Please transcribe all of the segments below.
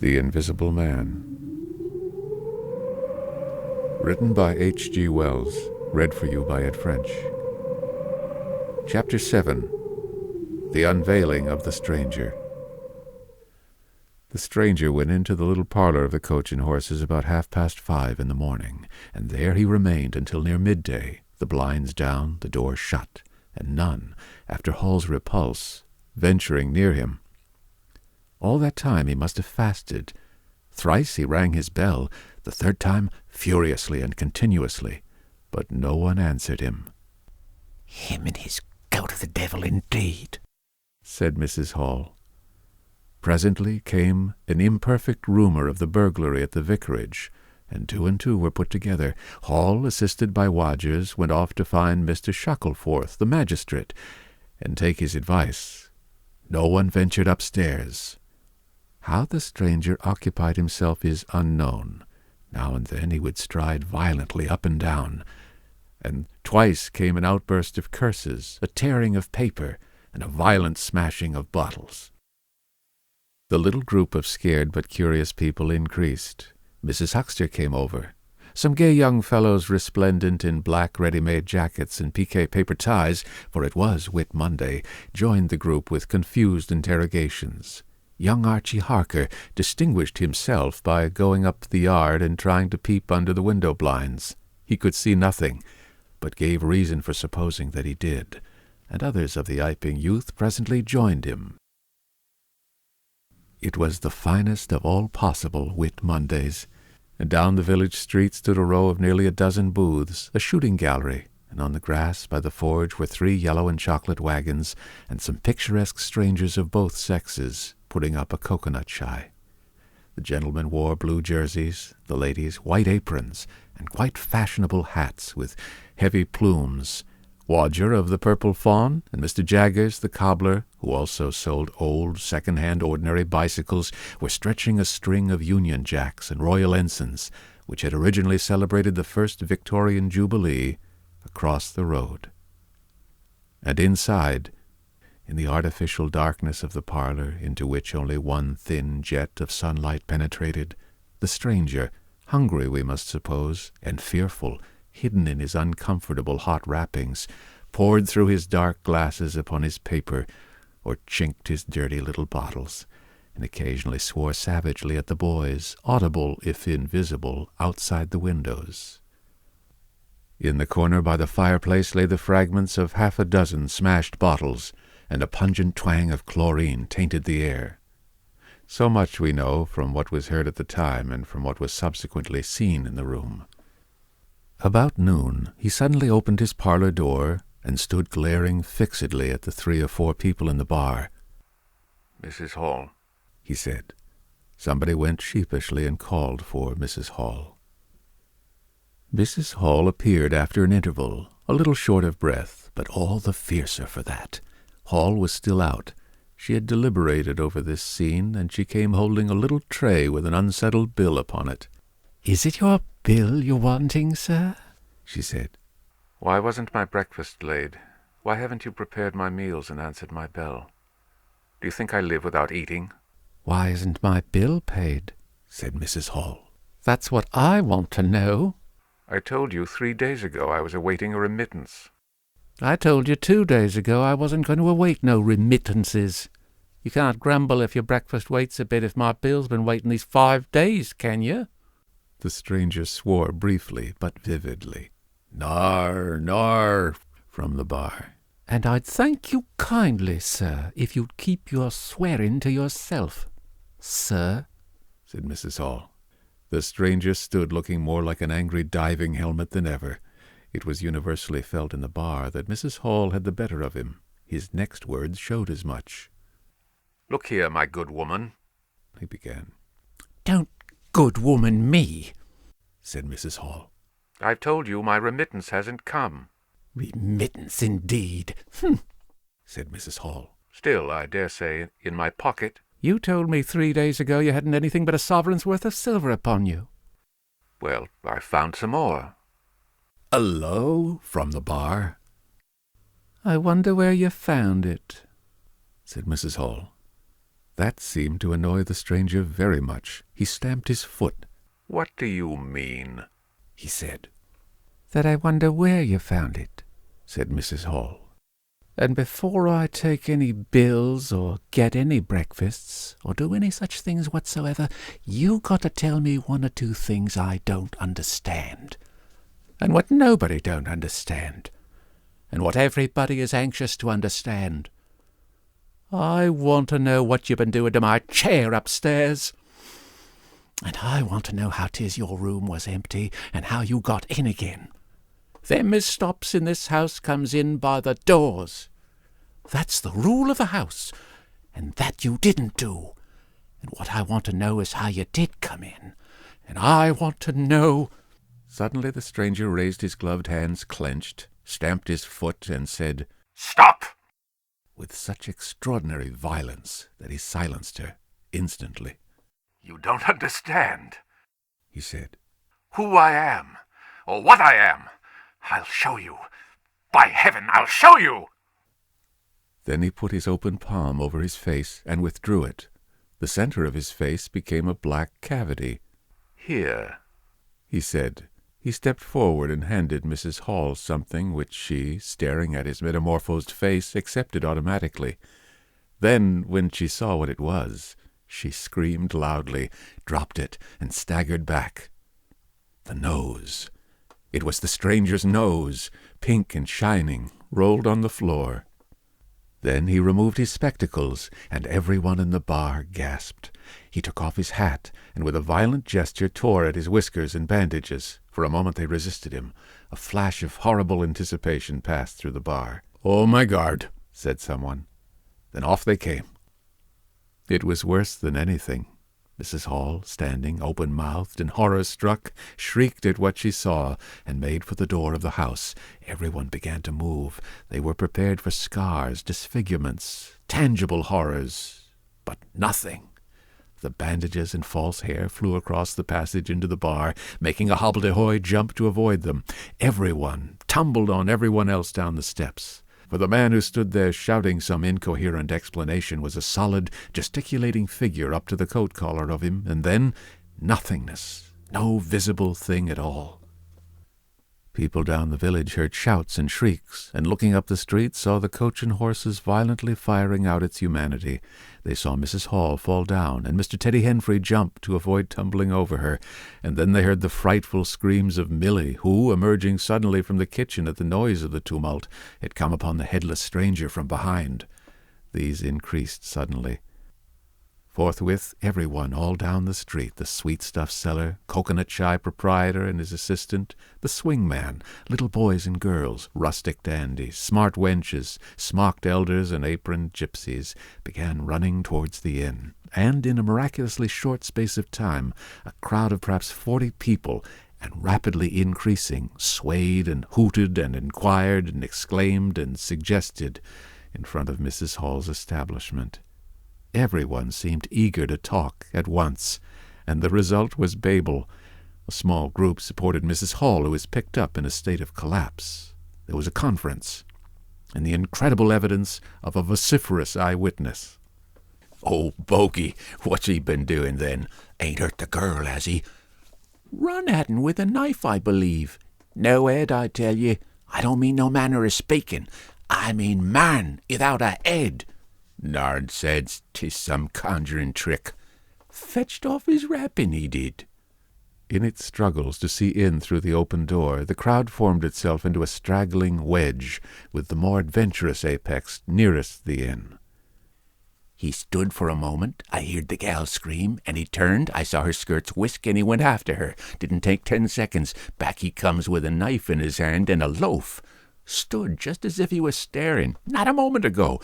The Invisible Man. Written by H.G. Wells. Read for you by Ed French. Chapter 7. The Unveiling of the Stranger. The stranger went into the little parlor of the Coach and Horses about 5:30 in the morning, and there he remained until near midday, the blinds down, the door shut, and none, after Hall's repulse, venturing near him. All that time he must have fasted. Thrice he rang his bell, the third time furiously and continuously, but no one answered him. "Him and his goat of the devil, indeed," said Mrs. Hall. Presently came an imperfect rumor of the burglary at the vicarage, and two were put together. Hall, assisted by Wadgers, went off to find Mr. Shuckleforth, the magistrate, and take his advice. No one ventured upstairs. How the stranger occupied himself is unknown. Now and then he would stride violently up and down, and twice came an outburst of curses, a tearing of paper, and a violent smashing of bottles. The little group of scared but curious people increased. Mrs. Huxter came over. Some gay young fellows resplendent in black ready-made jackets and piqué paper ties, for it was Whit Monday, joined the group with confused interrogations. Young Archie Harker distinguished himself by going up the yard and trying to peep under the window blinds. He could see nothing, but gave reason for supposing that he did, and others of the Iping youth presently joined him. It was the finest of all possible Whit Mondays, and down the village street stood a row of nearly a dozen booths, a shooting gallery, and on the grass by the forge were 3 yellow and chocolate wagons, and some picturesque strangers of both sexes putting up a coconut shy. The gentlemen wore blue jerseys, the ladies white aprons, and quite fashionable hats with heavy plumes. Wadger of the Purple Fawn, and Mr. Jaggers, the cobbler, who also sold old, second-hand ordinary bicycles, were stretching a string of Union Jacks and Royal Ensigns, which had originally celebrated the first Victorian Jubilee, across the road. And inside, in the artificial darkness of the parlor, into which only one thin jet of sunlight penetrated, the stranger, hungry we must suppose, and fearful, hidden in his uncomfortable hot wrappings, poured through his dark glasses upon his paper, or chinked his dirty little bottles, and occasionally swore savagely at the boys, audible if invisible, outside the windows. In the corner by the fireplace lay the fragments of 6 smashed bottles, and a pungent twang of chlorine tainted the air. So much we know from what was heard at the time and from what was subsequently seen in the room. About noon he suddenly opened his parlor door and stood glaring fixedly at the 3 or 4 people in the bar. "Mrs. Hall," he said. Somebody went sheepishly and called for Mrs. Hall. Mrs. Hall appeared after an interval, a little short of breath, but all the fiercer for that. Hall was still out. She had deliberated over this scene, and she came holding a little tray with an unsettled bill upon it. "Is it your bill you're wanting, sir?" she said. "Why wasn't my breakfast laid? Why haven't you prepared my meals and answered my bell? Do you think I live without eating?" "Why isn't my bill paid?" said Mrs. Hall. "That's what I want to know." "I told you 3 days ago I was awaiting a remittance." "I told you 2 days ago I wasn't going to await no remittances. You can't grumble if your breakfast waits a bit if my bill's been waiting these 5 days, can you?" The stranger swore briefly but vividly. "Nar, nar," from the bar. "And I'd thank you kindly, sir, if you'd keep your swearing to yourself, sir," said Mrs. Hall. The stranger stood looking more like an angry diving helmet than ever. It was universally felt in the bar that Mrs. Hall had the better of him. His next words showed as much. "Look here, my good woman," he began. "Don't good woman me," said Mrs. Hall. "I've told you my remittance hasn't come." "Remittance, indeed," said Mrs. Hall. "Still, I dare say, in my pocket." "You told me 3 days ago you hadn't anything but a sovereign's worth of silver upon you." "Well, I found some more." "Hello," from the bar. "I wonder where you found it," said Mrs. Hall. That seemed to annoy the stranger very much. He stamped his foot. "What do you mean?" he said. "That I wonder where you found it," said Mrs. Hall. "And before I take any bills or get any breakfasts or do any such things whatsoever, you got to tell me one or two things I don't understand, and what nobody don't understand, and what everybody is anxious to understand. I want to know what you've been doing to my chair upstairs, and I want to know how 'tis your room was empty and how you got in again. Them as stops in this house comes in by the doors. That's the rule of the house, and that you didn't do. And what I want to know is how you did come in, and I want to know—" Suddenly the stranger raised his gloved hands clenched, stamped his foot, and said, "Stop!" with such extraordinary violence that he silenced her instantly. "You don't understand," he said. "who I am, or what I am. I'll show you. By heaven, I'll show you!" Then he put his open palm over his face and withdrew it. The center of his face became a black cavity. "Here," he said. He stepped forward and handed Mrs. Hall something which she, staring at his metamorphosed face, accepted automatically. Then, when she saw what it was, she screamed loudly, dropped it, and staggered back. The nose. It was the stranger's nose, pink and shining, rolled on the floor. Then he removed his spectacles, and everyone in the bar gasped. He took off his hat, and with a violent gesture tore at his whiskers and bandages. For a moment they resisted him. A flash of horrible anticipation passed through the bar. "Oh, my God," said someone. Then off they came. It was worse than anything. Mrs. Hall, standing open-mouthed and horror-struck, shrieked at what she saw and made for the door of the house. Everyone began to move. They were prepared for scars, disfigurements, tangible horrors, but nothing. The bandages and false hair flew across the passage into the bar, making a hobbledehoy jump to avoid them. Everyone tumbled on everyone else down the steps. For the man who stood there shouting some incoherent explanation was a solid, gesticulating figure up to the coat collar of him, and then nothingness, no visible thing at all. People down the village heard shouts and shrieks, and looking up the street saw the coach and horses violently firing out its humanity. They saw Mrs. Hall fall down, and Mr. Teddy Henfrey jump to avoid tumbling over her, and then they heard the frightful screams of Milly, who, emerging suddenly from the kitchen at the noise of the tumult, had come upon the headless stranger from behind. These increased suddenly. Forthwith everyone all down the street, the sweetstuff seller, coconut shy proprietor and his assistant, the swing man, little boys and girls, rustic dandies, smart wenches, smocked elders and aproned gypsies, began running towards the inn. And in a miraculously short space of time, a crowd of perhaps 40 people, and rapidly increasing, swayed and hooted and inquired and exclaimed and suggested in front of Mrs. Hall's establishment. Everyone seemed eager to talk at once, and the result was Babel. A small group supported Mrs. Hall, who was picked up in a state of collapse. There was a conference, and the incredible evidence of a vociferous eyewitness. "Oh, Bogey, what's he been doing then? Ain't hurt the girl, has he?" "Run at un with a knife, I believe. No head, I tell ye. I don't mean no manner of speaking. I mean man without a head." "Nard says 'tis some conjuring trick." "Fetched off his wrapping, he did." In its struggles to see in through the open door, the crowd formed itself into a straggling wedge, with the more adventurous apex nearest the inn. "He stood for a moment. I heard the gal scream, and he turned. I saw her skirts whisk, and he went after her. Didn't take 10 seconds. Back he comes with a knife in his hand and a loaf. Stood just as if he was staring. Not a moment ago.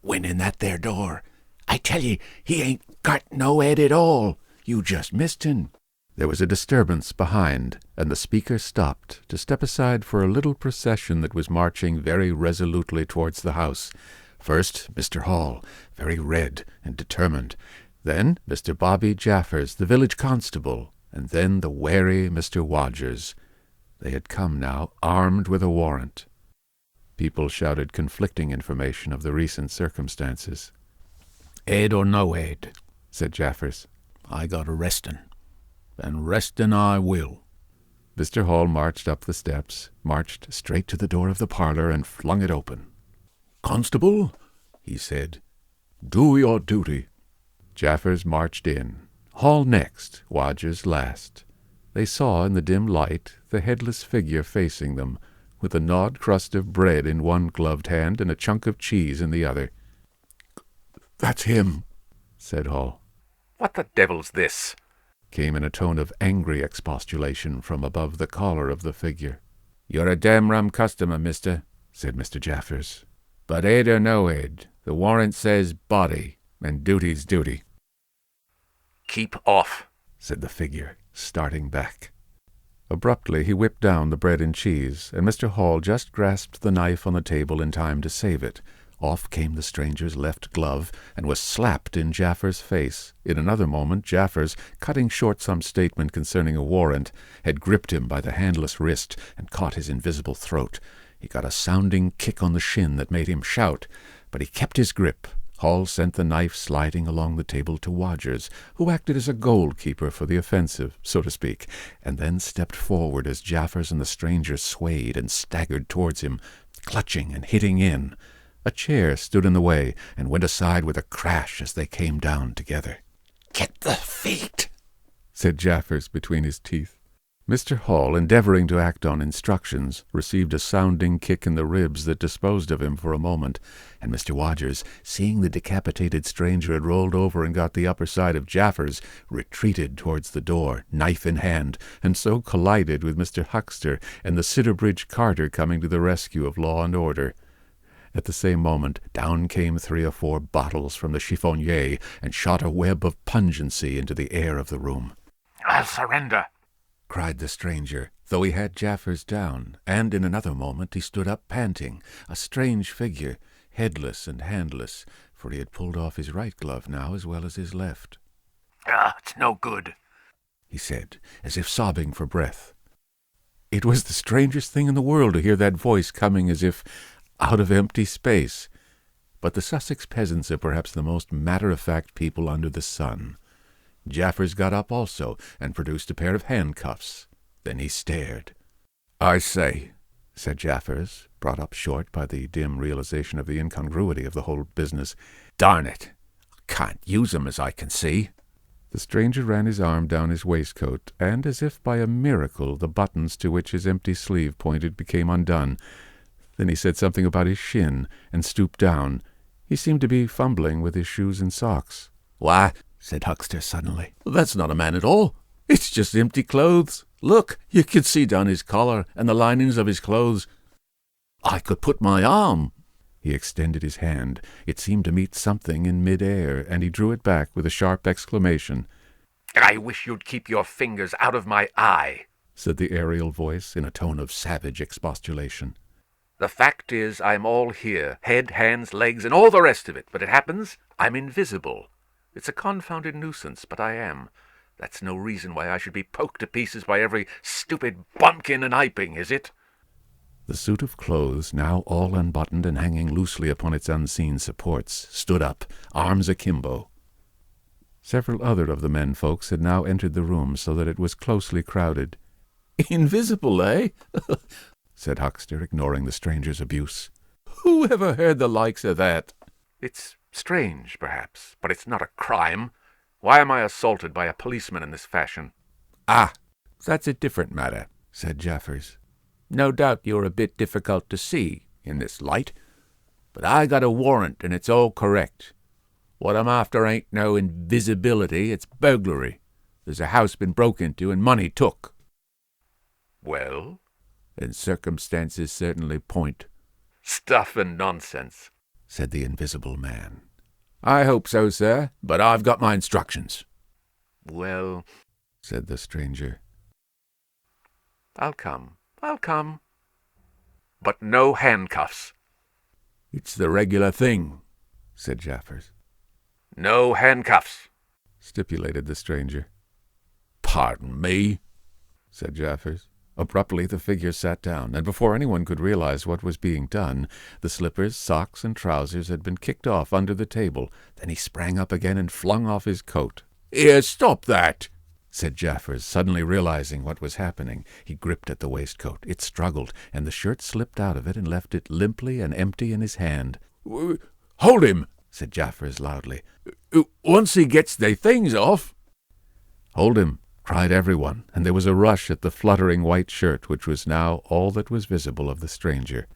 Went in that there door. I tell ye, he ain't got no head at all. You just missed him." There was a disturbance behind, and the speaker stopped to step aside for a little procession that was marching very resolutely towards the house. First, Mr. Hall, very red and determined. Then Mr. Bobby Jaffers, the village constable, and then the wary Mr. Wodgers. They had come now, armed with a warrant. People shouted conflicting information of the recent circumstances. Head or no head, said Jaffers, I got arrestin', and restin' I will. Mr. Hall marched up the steps, marched straight to the door of the parlour, and flung it open. Constable, he said, do your duty. Jaffers marched in, Hall next, Wadgers last. They saw in the dim light the headless figure facing them, with a gnawed crust of bread in one gloved hand and a chunk of cheese in the other. That's him, said Hall. What the devil's this? Came in a tone of angry expostulation from above the collar of the figure. You're a damn rum customer, mister, said Mr. Jaffers. But head or no head, the warrant says body, and duty's duty. Keep off, said the figure, starting back. Abruptly he whipped down the bread and cheese, and Mr. Hall just grasped the knife on the table in time to save it. Off came the stranger's left glove, and was slapped in Jaffers' face. In another moment Jaffers, cutting short some statement concerning a warrant, had gripped him by the handless wrist and caught his invisible throat. He got a sounding kick on the shin that made him shout, but he kept his grip. Hall sent the knife sliding along the table to Wadgers, who acted as a goalkeeper for the offensive, so to speak, and then stepped forward as Jaffers and the stranger swayed and staggered towards him, clutching and hitting in. A chair stood in the way and went aside with a crash as they came down together. Get the feet, said Jaffers between his teeth. Mr. Hall, endeavouring to act on instructions, received a sounding kick in the ribs that disposed of him for a moment, and Mr. Wadgers, seeing the decapitated stranger had rolled over and got the upper side of Jaffers, retreated towards the door, knife in hand, and so collided with Mr. Huckster and the Sidderbridge carter coming to the rescue of law and order. At the same moment, down came 3 or 4 bottles from the chiffonnier and shot a web of pungency into the air of the room. I'll surrender, cried the stranger, though he had Jaffers down, and in another moment he stood up panting, a strange figure, headless and handless, for he had pulled off his right glove now as well as his left. It's no good, he said, as if sobbing for breath. It was the strangest thing in the world to hear that voice coming as if out of empty space. But the Sussex peasants are perhaps the most matter-of-fact people under the sun. Jaffers got up also, and produced a pair of handcuffs. Then he stared. I say, said Jaffers, brought up short by the dim realization of the incongruity of the whole business. Darn it, can't use 'em as I can see. The stranger ran his arm down his waistcoat, and as if by a miracle the buttons to which his empty sleeve pointed became undone. Then he said something about his shin, and stooped down. He seemed to be fumbling with his shoes and socks. Why, said Huckster suddenly, that's not a man at all. It's just empty clothes. Look, you can see down his collar and the linings of his clothes. I could put my arm. He extended his hand. It seemed to meet something in mid-air, and he drew it back with a sharp exclamation. I wish you'd keep your fingers out of my eye, said the aerial voice in a tone of savage expostulation. The fact is, I'm all here, head, hands, legs, and all the rest of it, but it happens I'm invisible. It's a confounded nuisance, but I am. That's no reason why I should be poked to pieces by every stupid bumpkin and Iping, is it? The suit of clothes, now all unbuttoned and hanging loosely upon its unseen supports, stood up, arms akimbo. Several other of the men-folks had now entered the room, so that it was closely crowded. Invisible, eh? said Huckster, ignoring the stranger's abuse. Who ever heard the likes of that? It's strange, perhaps, but it's not a crime. Why am I assaulted by a policeman in this fashion? Ah, that's a different matter, said Jaffers. No doubt you're a bit difficult to see in this light, but I got a warrant and it's all correct. What I'm after ain't no invisibility, it's burglary. There's a house been broke into and money took. Well? And circumstances certainly point. Stuff and nonsense, said the invisible man. I hope so, sir, but I've got my instructions. Well, said the stranger, I'll come. But no handcuffs. It's the regular thing, said Jaffers. No handcuffs, stipulated the stranger. Pardon me, said Jaffers. Abruptly the figure sat down, and before anyone could realize what was being done, the slippers, socks, and trousers had been kicked off under the table. Then he sprang up again and flung off his coat. "Here, stop that!" said Jaffers, suddenly realizing what was happening. He gripped at the waistcoat. It struggled, and the shirt slipped out of it and left it limply and empty in his hand. "Hold him," said Jaffers loudly. "Once he gets the things off." "Hold him," cried everyone, and there was a rush at the fluttering white shirt, which was now all that was visible of the stranger.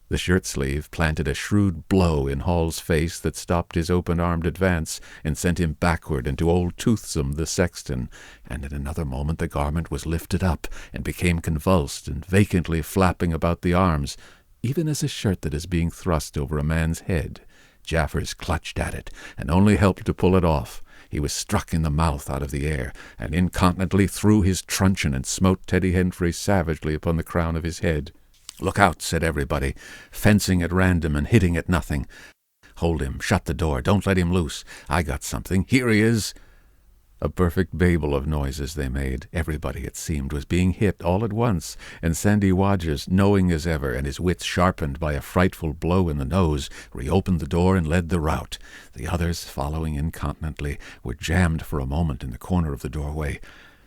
The shirt-sleeve planted a shrewd blow in Hall's face that stopped his open-armed advance and sent him backward into old Toothsome the sexton, and in another moment the garment was lifted up and became convulsed and vacantly flapping about the arms, even as a shirt that is being thrust over a man's head. Jaffers clutched at it, and only helped to pull it off. He was struck in the mouth out of the air, and incontinently threw his truncheon and smote Teddy Henfrey savagely upon the crown of his head. "Look out," said everybody, fencing at random and hitting at nothing. "Hold him, shut the door, don't let him loose. I got something, here he is." A perfect babel of noises they made. Everybody, it seemed, was being hit all at once, and Sandy Wadgers, knowing as ever, and his wits sharpened by a frightful blow in the nose, reopened the door and led the rout. The others, following incontinently, were jammed for a moment in the corner of the doorway.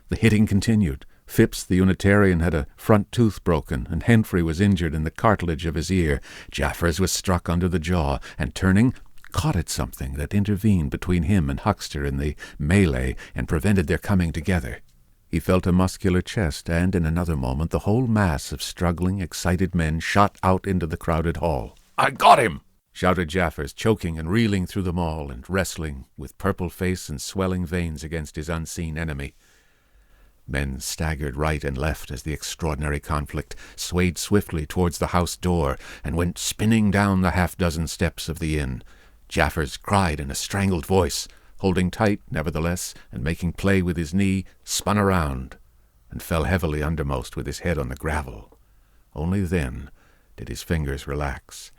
The hitting continued. Phipps the Unitarian had a front tooth broken, and Henfrey was injured in the cartilage of his ear. Jaffers was struck under the jaw, and turning, caught at something that intervened between him and Huckster in the melee and prevented their coming together. He felt a muscular chest, and in another moment the whole mass of struggling, excited men shot out into the crowded hall. "I got him!" shouted Jaffers, choking and reeling through them all, and wrestling with purple face and swelling veins against his unseen enemy. Men staggered right and left as the extraordinary conflict swayed swiftly towards the house door and went spinning down the half-dozen steps of the inn. Jaffers cried in a strangled voice, holding tight, nevertheless, and making play with his knee, spun around, and fell heavily undermost with his head on the gravel. Only then did his fingers relax.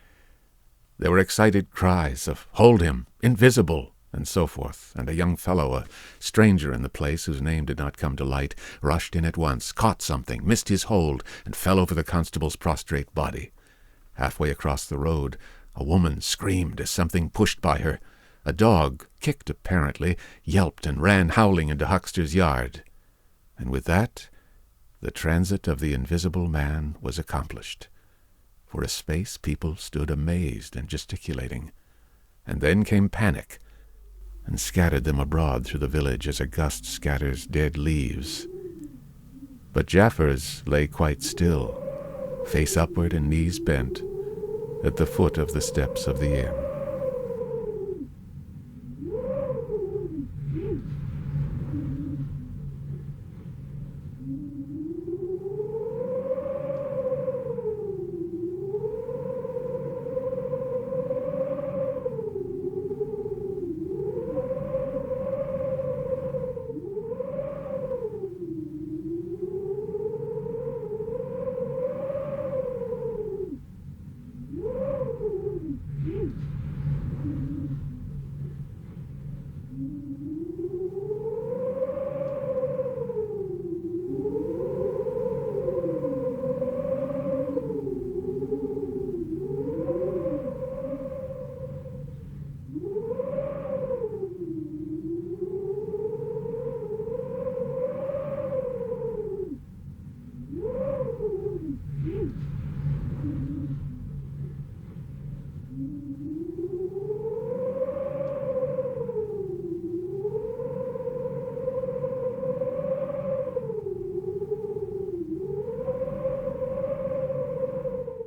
There were excited cries of "Hold him! Invisible!" and so forth, and a young fellow, a stranger in the place whose name did not come to light, rushed in at once, caught something, missed his hold, and fell over the constable's prostrate body. Halfway across the road, a woman screamed as something pushed by her. A dog, kicked apparently, yelped and ran howling into Huckster's yard. And with that, the transit of the invisible man was accomplished. For a space people stood amazed and gesticulating, and then came panic, and scattered them abroad through the village as a gust scatters dead leaves. But Jaffers lay quite still, face upward and knees bent, at the foot of the steps of the inn.